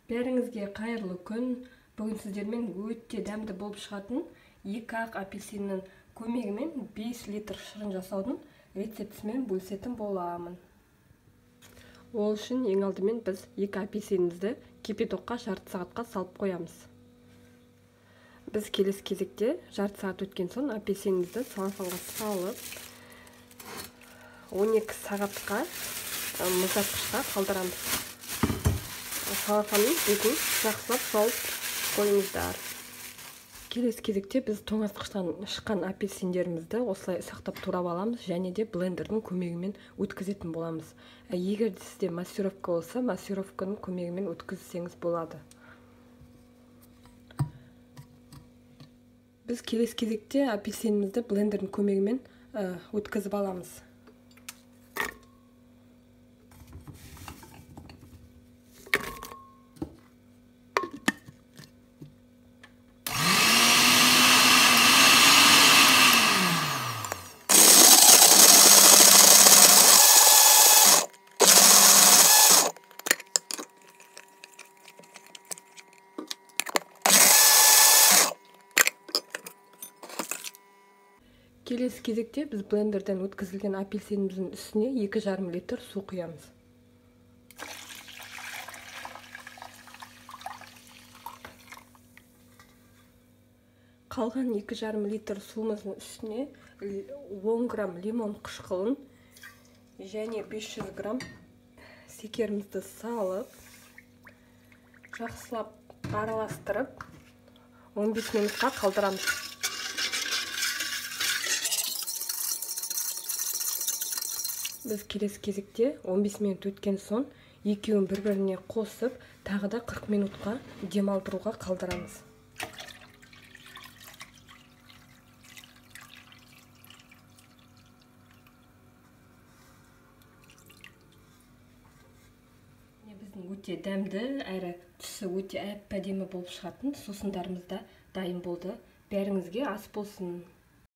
Бәріңізге қайырлы күн. Бүгін сіздермен өте дәмді болып шығатын 2 ақ апельсиннің көмегімен 5 литр шырын жасаудың рецептісімен бөлісетін боламын. Ол үшін ең алдымен біз 2 апельсинімізді кипятокқа жарты сағатқа салып қоямыз. Біз келесі кезекте жарты сағат өткен соң апельсинімізді салафанға салып 12 сағатқа мұздатқышқа қалдырамыз. Салафанның бетін жақсылап жауып қойыңыздар. Келесі кезекте біз тоңазытқыштан шыққан апельсиндерімізді осылай сақтап турап аламыз және де блендердің көмегімен өткізетін боламыз. Егер де сізде массировка болса, массировканың көмегімен өткізсеңіз болады. Біз келесі кезекте апельсинімізді блендердің көмегімен өткізіп аламыз. Келесі кезекте біз блендерден өткізілген апельсиніміздің үстіне 2,5 литр су құямыз. Қалған 2,5 литр суымыздың үстіне 10 грамм лимон қышқылын және 500 грамм секерімізді салып, жақсылап араластырып 15 минутқа қалдырамыз. Біз келесі кезекте 15 минут өткен соң екеуін бір-біріне қосып, тағы да 40 минутқа демалдыруға қалдырамыз. Біздің өте дәмді, әрі түсі өте әп-әдемі болып шығатын сусындарымыз да дайын болды. Бәріңізге ас болсын.